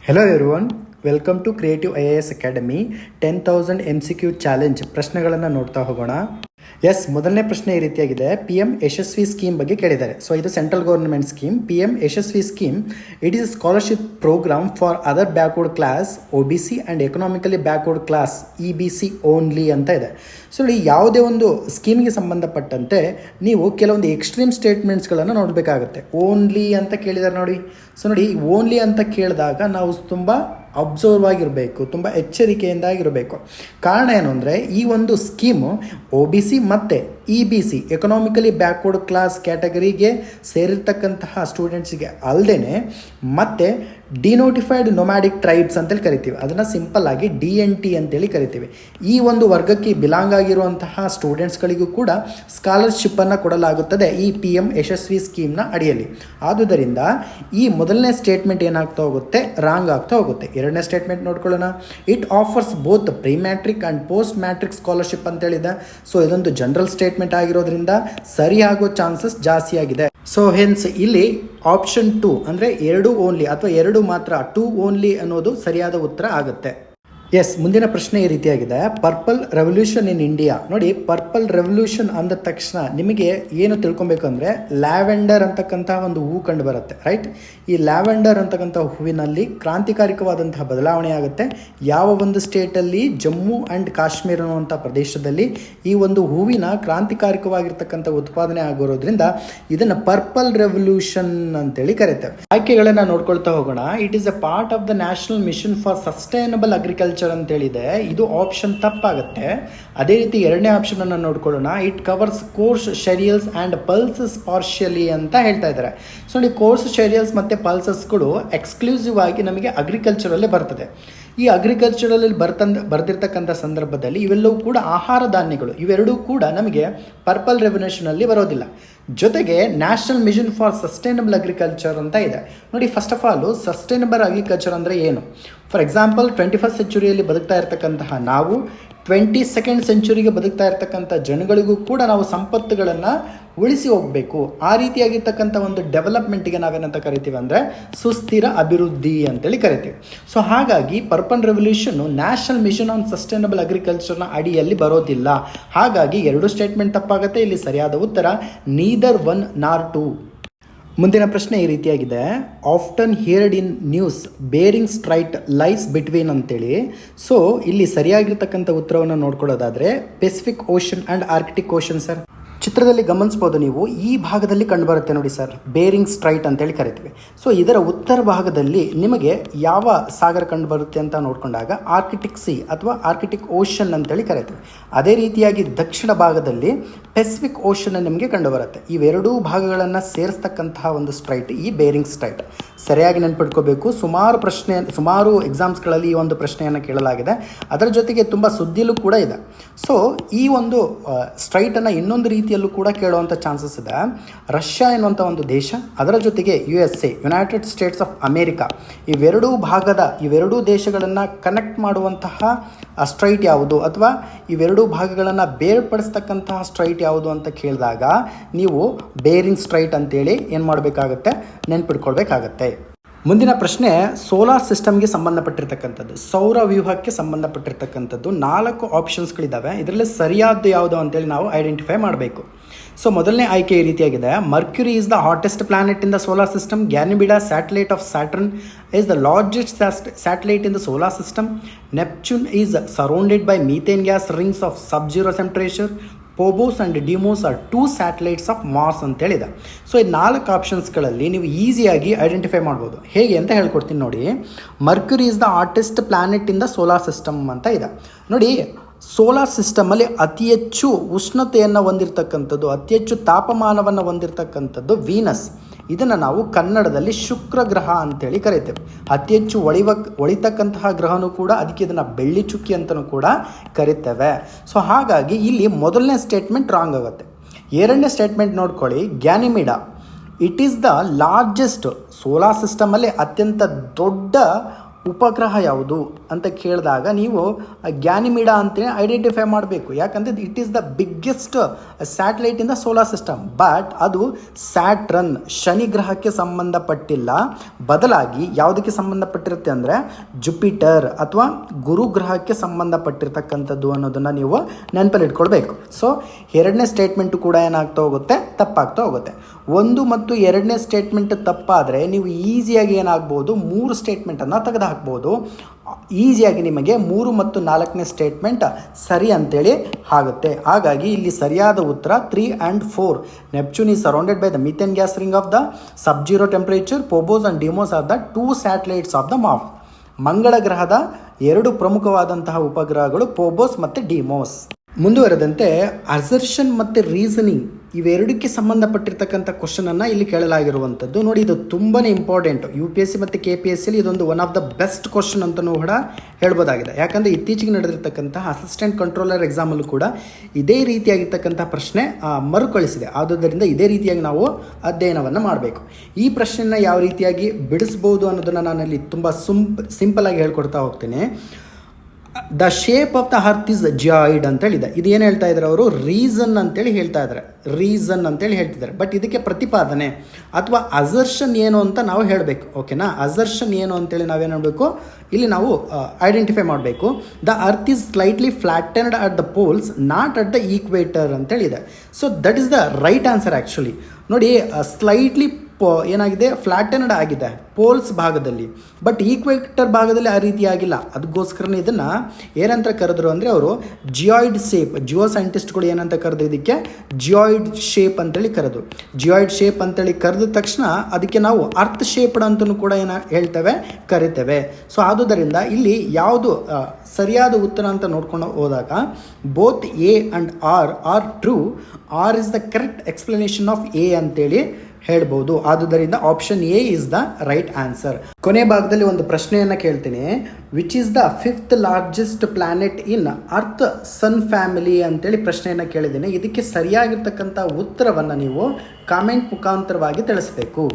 Hello everyone, welcome to creative IAS academy 10,000 MCQ challenge. ಪ್ರಶ್ನೆಗಳನ್ನು ನೋಡ್ತಾ ಹೋಗೋಣ. ಎಸ್, ಮೊದಲನೇ ಪ್ರಶ್ನೆ ಈ ರೀತಿಯಾಗಿದೆ. PM ಯಶಸ್ವಿ ಸ್ಕೀಮ್ ಬಗ್ಗೆ ಕೇಳಿದ್ದಾರೆ. ಸೊ ಇದು ಸೆಂಟ್ರಲ್ ಗೌರ್ಮೆಂಟ್ ಸ್ಕೀಮ್. PM ಯಶಸ್ವಿ scheme it is scholarship program for other backward class, OBC and economically backward class EBC only ಅಂತ ಇದೆ. ಸೊ ನೋಡಿ, ಯಾವುದೇ ಒಂದು ಸ್ಕೀಮ್ಗೆ ಸಂಬಂಧಪಟ್ಟಂತೆ ನೀವು ಕೆಲವೊಂದು ಎಕ್ಸ್ಟ್ರೀಮ್ ಸ್ಟೇಟ್ಮೆಂಟ್ಸ್ಗಳನ್ನು ನೋಡಬೇಕಾಗುತ್ತೆ. ಓನ್ಲಿ ಅಂತ ಕೇಳಿದ್ದಾರೆ ನೋಡಿ. ಸೊ ನೋಡಿ, ಓನ್ಲಿ ಅಂತ ಕೇಳಿದಾಗ ನಾವು ತುಂಬ ಅಬ್ಸರ್ವ್ ಆಗಿರಬೇಕು, ತುಂಬ ಎಚ್ಚರಿಕೆಯಿಂದ ಆಗಿರಬೇಕು. ಕಾರಣ ಏನು ಅಂದರೆ, ಈ ಒಂದು ಸ್ಕೀಮು OBC ಮತ್ತು EBC ಎಕನಾಮಿಕಲಿ ಬ್ಯಾಕ್ವರ್ಡ್ ಕ್ಲಾಸ್ ಕ್ಯಾಟಗರಿಗೆ ಸೇರಿರ್ತಕ್ಕಂತಹ ಸ್ಟೂಡೆಂಟ್ಸಿಗೆ ಅಲ್ಲದೆ ಮತ್ತು ಡಿನೋಟಿಫೈಡ್ ನೊಮ್ಯಾಡಿಕ್ ಟ್ರೈಬ್ಸ್ ಅಂತೇಳಿ ಕರಿತೀವಿ. ಅದನ್ನು ಸಿಂಪಲ್ ಆಗಿ DNT ಅಂತೇಳಿ ಕರಿತೀವಿ. ಈ ಒಂದು ವರ್ಗಕ್ಕೆ ಬಿಲಾಂಗ್ ಆಗಿರುವಂತಹ ಸ್ಟೂಡೆಂಟ್ಸ್ಗಳಿಗೂ ಕೂಡ ಸ್ಕಾಲರ್ಶಿಪ್ಪನ್ನು ಕೊಡಲಾಗುತ್ತದೆ ಈ PM ಯಶಸ್ವಿ ಸ್ಕೀಮ್ನ ಅಡಿಯಲ್ಲಿ. ಆದುದರಿಂದ ಈ ಮೊದಲನೇ ಸ್ಟೇಟ್ಮೆಂಟ್ ಏನಾಗ್ತಾ ಹೋಗುತ್ತೆ, ರಾಂಗ್ ಆಗ್ತಾ ಹೋಗುತ್ತೆ. ಎರಡನೇ ಸ್ಟೇಟ್ಮೆಂಟ್ ನೋಡ್ಕೊಳ್ಳೋಣ. It offers both pre matric and post matric scholarship ಅಂತೇಳಿದೆ. ಸೊ ಇದೊಂದು ಜನರಲ್ ಸ್ಟೇಟ್ಮೆಂಟ್ ಆಗಿರೋದ್ರಿಂದ ಸರಿಯಾಗೋ ಚಾನ್ಸಸ್ ಜಾಸ್ತಿ ಆಗಿದೆ. ಸೊ ಹೆನ್ಸ್ ಇಲ್ಲಿ ಆಪ್ಷನ್ 2 ಅಂದರೆ 2 ಓನ್ಲಿ ಅಥವಾ 2 ಮಾತ್ರ, 2 ಓನ್ಲಿ ಅನ್ನೋದು ಸರಿಯಾದ ಉತ್ತರ ಆಗುತ್ತೆ. ಎಸ್, ಮುಂದಿನ ಪ್ರಶ್ನೆ ಈ ರೀತಿಯಾಗಿದೆ. Purple revolution in India. ನೋಡಿ, ಪರ್ಪಲ್ ರೆವಲ್ಯೂಷನ್ ಅಂದ ತಕ್ಷಣ ನಿಮಗೆ ಏನು ತಿಳ್ಕೊಬೇಕು ಅಂದರೆ, ಲ್ಯಾವೆಂಡರ್ ಅಂತಕ್ಕಂತಹ ಒಂದು ಹೂವು ಕಂಡು ಬರುತ್ತೆ, ರೈಟ್? ಈ ಲ್ಯಾವೆಂಡರ್ ಅಂತಕ್ಕಂಥ ಹೂವಿನಲ್ಲಿ ಕ್ರಾಂತಿಕಾರಿಕವಾದಂತಹ ಬದಲಾವಣೆ ಆಗುತ್ತೆ. ಯಾವ ಒಂದು ಸ್ಟೇಟಲ್ಲಿ, ಜಮ್ಮು ಆ್ಯಂಡ್ ಕಾಶ್ಮೀರ ಅನ್ನುವಂಥ ಪ್ರದೇಶದಲ್ಲಿ ಈ ಒಂದು ಹೂವಿನ ಕ್ರಾಂತಿಕಾರಿಕವಾಗಿರ್ತಕ್ಕಂಥ ಉತ್ಪಾದನೆ ಆಗಿರೋದ್ರಿಂದ ಇದನ್ನು ಪರ್ಪಲ್ ರೆವಲ್ಯೂಷನ್ ಅಂತೇಳಿ ಕರೀತೇವೆ. ಆಯ್ಕೆಗಳನ್ನು ನೋಡ್ಕೊಳ್ತಾ ಹೋಗೋಣ. It is a part of the national mission for sustainable agriculture ಅಂತೇಳಿದೆ. ಇದು ಆಪ್ಷನ್ ತಪ್ಪಾಗುತ್ತೆ. ಅದೇ ರೀತಿ ಎರಡನೇ ಆಪ್ಷನ್ ಅನ್ನು ನೋಡ್ಕೊಳ್ಳೋಣ. It covers coarse cereals and pulses partially ಅಂತ ಹೇಳ್ತಾ ಇದ್ದಾರೆ. ಸೊ ನೋಡಿ, ಕೋರ್ಸ್ ಶೆರಿಯಲ್ಸ್ ಮತ್ತು ಪಲ್ಸಸ್ಗಳು ಎಕ್ಸ್ಕ್ಲೂಸಿವ್ ಆಗಿ ನಮಗೆ ಅಗ್ರಿಕಲ್ಚರಲ್ಲೇ ಬರ್ತದೆ. ಈ ಅಗ್ರಿಕಲ್ಚರಲ್ಲಿ ಬರ್ತಿರ್ತಕ್ಕಂಥ ಸಂದರ್ಭದಲ್ಲಿ ಇವೆಲ್ಲವೂ ಕೂಡ ಆಹಾರ ಧಾನ್ಯಗಳು, ಇವೆರಡೂ ಕೂಡ ನಮಗೆ ಪರ್ಪಲ್ ರೆವಲ್ಯೂಷನಲ್ಲಿ ಬರೋದಿಲ್ಲ. ಜೊತೆಗೆ national mission for sustainable agriculture ಅಂತ ಇದೆ. ನೋಡಿ, first of all sustainable agriculture ಅಂದರೆ ಏನು? ಫಾರ್ ಎಕ್ಸಾಂಪಲ್ 21st ಸೆಂಚುರಿಯಲ್ಲಿ ಬದುಕ್ತಾ ಇರ್ತಕ್ಕಂತಹ ನಾವು 22nd ಸೆಂಚುರಿಗೆ ಬದುಕ್ತಾ ಇರ್ತಕ್ಕಂಥ ಜನಗಳಿಗೂ ಕೂಡ ನಾವು ಸಂಪತ್ತುಗಳನ್ನು ಉಳಿಸಿ ಹೋಗಬೇಕು. ಆ ರೀತಿಯಾಗಿರ್ತಕ್ಕಂಥ ಒಂದು ಡೆವಲಪ್ಮೆಂಟಿಗೆ ನಾವೇನಂತ ಕರಿತೀವಿ ಅಂದರೆ ಸುಸ್ಥಿರ ಅಭಿವೃದ್ಧಿ ಅಂತೇಳಿ ಕರಿತೀವಿ. ಸೊ ಹಾಗಾಗಿ ಪರ್ಪಲ್ ರೆವಲ್ಯೂಷನ್ನು ನ್ಯಾಷನಲ್ ಮಿಷನ್ ಆನ್ ಸಸ್ಟೈನಬಲ್ ಅಗ್ರಿಕಲ್ಚರ್ನ ಅಡಿಯಲ್ಲಿ ಬರೋದಿಲ್ಲ. ಹಾಗಾಗಿ 2 ಸ್ಟೇಟ್ಮೆಂಟ್ ತಪ್ಪಾಗುತ್ತೆ. ಇಲ್ಲಿ ಸರಿಯಾದ ಉತ್ತರ ನೀದರ್ 1 nor 2. ಮುಂದಿನ ಪ್ರಶ್ನೆ ಈ ರೀತಿಯಾಗಿದೆ. Often heard in news Bering strait lies between ಅಂತೇಳಿ. ಸೊ ಇಲ್ಲಿ ಸರಿಯಾಗಿರ್ತಕ್ಕಂಥ ಉತ್ತರವನ್ನು ನೋಡ್ಕೊಳ್ಳೋದಾದರೆ Pacific Ocean and Arctic Ocean sir. ಚಿತ್ರದಲ್ಲಿ ಗಮನಿಸ್ಬೋದು ನೀವು, ಈ ಭಾಗದಲ್ಲಿ ಕಂಡುಬರುತ್ತೆ ನೋಡಿ ಸರ್, ಬೇರಿಂಗ್ ಸ್ಟ್ರೈಟ್ ಅಂತೇಳಿ ಕರಿತೀವಿ. ಸೊ ಇದರ ಉತ್ತರ ಭಾಗದಲ್ಲಿ ನಿಮಗೆ ಯಾವ ಸಾಗರ ಕಂಡುಬರುತ್ತೆ ಅಂತ ನೋಡಿಕೊಂಡಾಗ ಆರ್ಕಿಟಿಕ್ ಸಿ ಅಥವಾ ಆರ್ಕಿಟಿಕ್ ಓಷನ್ ಅಂತೇಳಿ ಕರಿತೀವಿ. ಅದೇ ರೀತಿಯಾಗಿ ದಕ್ಷಿಣ ಭಾಗದಲ್ಲಿ ಪೆಸಿಫಿಕ್ ಓಷನ್ ನಿಮಗೆ ಕಂಡುಬರುತ್ತೆ. ಇವೆರಡೂ ಭಾಗಗಳನ್ನು ಸೇರಿಸ್ತಕ್ಕಂತಹ ಒಂದು ಸ್ಟ್ರೈಟ್ ಈ ಬೇರಿಂಗ್ ಸ್ಟ್ರೈಟ್. ಸರಿಯಾಗಿ ನೆನ್ಪಿಟ್ಕೋಬೇಕು. ಸುಮಾರು ಎಕ್ಸಾಮ್ಸ್ಗಳಲ್ಲಿ ಈ ಒಂದು ಪ್ರಶ್ನೆಯನ್ನು ಕೇಳಲಾಗಿದೆ. ಅದರ ಜೊತೆಗೆ ತುಂಬ ಸುದ್ದಿಲೂ ಕೂಡ ಇದೆ. ಸೊ ಈ ಒಂದು ಸ್ಟ್ರೈಟನ್ನು ಇನ್ನೊಂದು ರೀತಿಯಲ್ಲೂ ಕೂಡ ಕೇಳುವಂಥ ಚಾನ್ಸಸ್ ಇದೆ. ರಷ್ಯಾ ಎನ್ನುವಂಥ ಒಂದು ದೇಶ, ಅದರ ಜೊತೆಗೆ USA United States of America, ಇವೆರಡೂ ದೇಶಗಳನ್ನು ಕನೆಕ್ಟ್ ಮಾಡುವಂತಹ ಸ್ಟ್ರೈಟ್ ಯಾವುದು ಅಥವಾ ಇವೆರಡೂ ಭಾಗಗಳನ್ನು ಬೇರ್ಪಡಿಸ್ತಕ್ಕಂತಹ ಸ್ಟ್ರೈಟ್ ಯಾವುದು ಅಂತ ಕೇಳಿದಾಗ ನೀವು ಬೇರಿಂಗ್ ಸ್ಟ್ರೈಟ್ ಅಂತೇಳಿ ಏನು ಮಾಡಬೇಕಾಗತ್ತೆ, ನೆನ್ಪಿಟ್ಕೊಳ್ಬೇಕಾಗತ್ತೆ. ಮುಂದಿನ ಪ್ರಶ್ನೆ ಸೋಲಾರ್ ಸಿಸ್ಟಮ್ಗೆ ಸಂಬಂಧಪಟ್ಟಿರ್ತಕ್ಕಂಥದ್ದು, ಸೌರ ವ್ಯೂಹಕ್ಕೆ ಸಂಬಂಧಪಟ್ಟಿರ್ತಕ್ಕಂಥದ್ದು. 4 ಆಪ್ಷನ್ಸ್ಗಳಿದ್ದಾವೆ. ಇದರಲ್ಲಿ ಸರಿಯಾದ್ದು ಯಾವುದು ಅಂತೇಳಿ ನಾವು ಐಡೆಂಟಿಫೈ ಮಾಡಬೇಕು. ಸೊ ಮೊದಲನೇ ಆಯ್ಕೆ ಈ ರೀತಿಯಾಗಿದೆ. Mercury is the hottest planet in the solar system. Ganymede satellite of Saturn is the largest satellite in the solar system. Neptune is surrounded by methane gas rings of sub zero temperature. Phobos and Deimos are 2 satellites of Mars ಅಂತೇಳಿದೆ. So ಈ 4 ಆಪ್ಷನ್ಸ್ಗಳಲ್ಲಿ ನೀವು ಈಸಿಯಾಗಿ identify ಮಾಡ್ಬೋದು. ಹೇಗೆ ಅಂತ ಹೇಳ್ಕೊಡ್ತೀನಿ ನೋಡಿ. Mercury is the hottest planet in the solar system ಅಂತ ಇದೆ. ನೋಡಿ, ಸೋಲಾರ್ ಸಿಸ್ಟಮಲ್ಲಿ ಅತಿ ಹೆಚ್ಚು ಉಷ್ಣತೆಯನ್ನು ಹೊಂದಿರತಕ್ಕಂಥದ್ದು, ಅತಿ ಹೆಚ್ಚು ತಾಪಮಾನವನ್ನು ಹೊಂದಿರತಕ್ಕಂಥದ್ದು ವೀನಸ್. ಇದನ್ನು ನಾವು ಕನ್ನಡದಲ್ಲಿ ಶುಕ್ರ ಗ್ರಹ ಅಂತೇಳಿ ಕರಿತೇವೆ. ಅತಿ ಹೆಚ್ಚು ಒಳಿತಕ್ಕಂತಹ ಗ್ರಹನೂ ಕೂಡ, ಅದಕ್ಕೆ ಇದನ್ನು ಬೆಳ್ಳಿ ಚುಕ್ಕಿ ಅಂತಲೂ ಕೂಡ ಕರಿತೇವೆ. ಸೊ ಹಾಗಾಗಿ ಇಲ್ಲಿ ಮೊದಲನೇ ಸ್ಟೇಟ್ಮೆಂಟ್ ರಾಂಗ್ ಆಗುತ್ತೆ. ಎರಡನೇ ಸ್ಟೇಟ್ಮೆಂಟ್ ನೋಡ್ಕೊಳ್ಳಿ. Ganymede it is the largest, solar ಸಿಸ್ಟಮಲ್ಲಿ ಅತ್ಯಂತ ದೊಡ್ಡ ಉಪಗ್ರಹ ಯಾವುದು ಅಂತ ಕೇಳಿದಾಗ ನೀವು ಗ್ಯಾನಿಮಿಡಾ ಅಂತೇಳಿ ಐಡೆಂಟಿಫೈ ಮಾಡಬೇಕು. ಯಾಕಂದರೆ it is the biggest satellite in the solar system. But ಅದು ಸ್ಯಾಟ್ರನ್ ಶನಿ ಗ್ರಹಕ್ಕೆ ಸಂಬಂಧಪಟ್ಟಿಲ್ಲ, ಬದಲಾಗಿ ಯಾವುದಕ್ಕೆ ಸಂಬಂಧಪಟ್ಟಿರುತ್ತೆ ಅಂದರೆ ಜುಪಿಟರ್ ಅಥವಾ ಗುರು ಗ್ರಹಕ್ಕೆ ಸಂಬಂಧಪಟ್ಟಿರ್ತಕ್ಕಂಥದ್ದು ಅನ್ನೋದನ್ನು ನೀವು ನೆನಪಲ್ಲಿ ಇಟ್ಕೊಳ್ಬೇಕು. ಸೊ ಎರಡನೇ ಸ್ಟೇಟ್ಮೆಂಟು ಕೂಡ ಏನಾಗ್ತಾ ಹೋಗುತ್ತೆ, ತಪ್ಪಾಗ್ತಾ ಹೋಗುತ್ತೆ. 1 ಮತ್ತು 2ನೇ ಸ್ಟೇಟ್ಮೆಂಟ್ ತಪ್ಪಾದರೆ ನೀವು ಈಸಿಯಾಗಿ ಏನಾಗ್ಬೋದು, 3 ಸ್ಟೇಟ್ಮೆಂಟನ್ನು ತೆಗೆದು ಹಾಕ್ಬೋದು. ಈಸಿಯಾಗಿ ನಿಮಗೆ 3 ಮತ್ತು 4ನೇ ಸ್ಟೇಟ್ಮೆಂಟ್ ಸರಿ ಅಂತೇಳಿ ಆಗುತ್ತೆ. ಹಾಗಾಗಿ ಇಲ್ಲಿ ಸರಿಯಾದ ಉತ್ತರ 3 and 4. Neptune is surrounded by the methane gas ring of the sub zero temperature. Phobos and Deimos are the 2 satellites of the Mars. ಮಂಗಳ ಗ್ರಹದ 2 ಪ್ರಮುಖವಾದಂತಹ ಉಪಗ್ರಹಗಳು ಪೋಬೋಸ್ ಮತ್ತು ಡಿಮೋಸ್. ಮುಂದುವರೆದಂತೆ ಅಸರ್ಷನ್ ಮತ್ತು ರೀಸನಿಂಗ್ ಇವೆರಡಕ್ಕೆ ಸಂಬಂಧಪಟ್ಟಿರ್ತಕ್ಕಂಥ ಕ್ವಶನನ್ನು ಇಲ್ಲಿ ಕೇಳಲಾಗಿರುವಂಥದ್ದು. ನೋಡಿ, ಇದು ತುಂಬಾ ಇಂಪಾರ್ಟೆಂಟ್. UPSC ಮತ್ತು KPSCಲಿ ಇದೊಂದು one of the best question ಅಂತಲೂ ಕೂಡ ಹೇಳ್ಬೋದಾಗಿದೆ. ಯಾಕಂದರೆ ಇತ್ತೀಚೆಗೆ ನಡೆದಿರ್ತಕ್ಕಂತಹ ಅಸಿಸ್ಟೆಂಟ್ ಕಂಟ್ರೋಲರ್ ಎಕ್ಸಾಮಲ್ಲೂ ಕೂಡ ಇದೇ ರೀತಿಯಾಗಿರ್ತಕ್ಕಂಥ ಪ್ರಶ್ನೆ ಮರುಕಳಿಸಿದೆ. ಆದುದರಿಂದ ಇದೇ ರೀತಿಯಾಗಿ ನಾವು ಅಧ್ಯಯನವನ್ನು ಮಾಡಬೇಕು. ಈ ಪ್ರಶ್ನೆಯನ್ನು ಯಾವ ರೀತಿಯಾಗಿ ಬಿಡಿಸ್ಬೋದು ಅನ್ನೋದನ್ನು ನಾನಲ್ಲಿ ತುಂಬ ಸಿಂಪಲಾಗಿ ಹೇಳ್ಕೊಡ್ತಾ ಹೋಗ್ತೇನೆ. The shape of the earth is geoid ಅಂತ ಹೇಳಿದೆ. ಇದು ಏನು ಹೇಳ್ತಾ ಇದ್ದಾರೆ ಅವರು, ರೀಸನ್ ಅಂತೇಳಿ ಹೇಳ್ತಾ ಇದ್ದಾರೆ, ರೀಸನ್ ಅಂತೇಳಿ ಹೇಳ್ತಿದ್ದಾರೆ. ಬಟ್ ಇದಕ್ಕೆ ಪ್ರತಿಪಾದನೆ ಅಥವಾ ಅಸರ್ಷನ್ ಏನು ಅಂತ ನಾವು ಹೇಳಬೇಕು. ಓಕೆನಾ, ಅಸರ್ಷನ್ ಏನು ಅಂತೇಳಿ ನಾವೇನು ಮಾಡಬೇಕು, ಇಲ್ಲಿ ನಾವು ಐಡೆಂಟಿಫೈ ಮಾಡಬೇಕು. The earth is slightly flattened at the poles, not at the equator ಅಂತೇಳಿದೆ. So that is the right answer actually. ನೋಡಿ, ಸ್ಲೈಟ್ಲಿ ಏನಾಗಿದೆ, ಫ್ಲಾಟೆನ್ಡ್ ಆಗಿದೆ ಪೋಲ್ಸ್ ಭಾಗದಲ್ಲಿ, ಬಟ್ ಈಕ್ವೇಟರ್ ಭಾಗದಲ್ಲಿ ಆ ರೀತಿ ಆಗಿಲ್ಲ. ಅದಕ್ಕೋಸ್ಕರನೇ ಇದನ್ನು ಏನಂತ ಕರೆದ್ರು ಅಂದರೆ ಅವರು ಜಿಯಾಯ್ಡ್ ಶೇಪ್. ಜಿಯೋ ಸೈಂಟಿಸ್ಟ್ಗಳು ಏನಂತ ಕರೆದ್ರು, ಇದಕ್ಕೆ ಜಿಯಾಯ್ಡ್ ಶೇಪ್ ಅಂತೇಳಿ ಕರೆದು. ಜಿಯಾಯ್ಡ್ ಶೇಪ್ ಅಂತೇಳಿ ಕರೆದ ತಕ್ಷಣ ಅದಕ್ಕೆ ನಾವು ಅರ್ತ್ ಶೇಪ್ಡ್ ಅಂತಲೂ ಕೂಡ ಹೇಳ್ತೇವೆ, ಕರಿತೇವೆ. ಸೊ ಆದುದರಿಂದ ಇಲ್ಲಿ ಯಾವುದು ಸರಿಯಾದ ಉತ್ತರ ಅಂತ ನೋಡ್ಕೊಂಡು ಹೋದಾಗ both A and R are true. R is the correct explanation of A ಅಂತೇಳಿ ಹೇಳ್ಬೋದು. ಆದುದರಿಂದ option A is the right answer. ಕೊನೆ ಭಾಗದಲ್ಲಿ ಒಂದು ಪ್ರಶ್ನೆಯನ್ನು ಕೇಳ್ತೀನಿ. Which is the 5th largest planet in earth sun family ಅಂತೇಳಿ ಪ್ರಶ್ನೆಯನ್ನು ಕೇಳಿದ್ದೀನಿ. ಇದಕ್ಕೆ ಸರಿಯಾಗಿರ್ತಕ್ಕಂಥ ಉತ್ತರವನ್ನು ನೀವು ಕಾಮೆಂಟ್ ಮುಖಾಂತರವಾಗಿ ತಿಳಿಸಬೇಕು.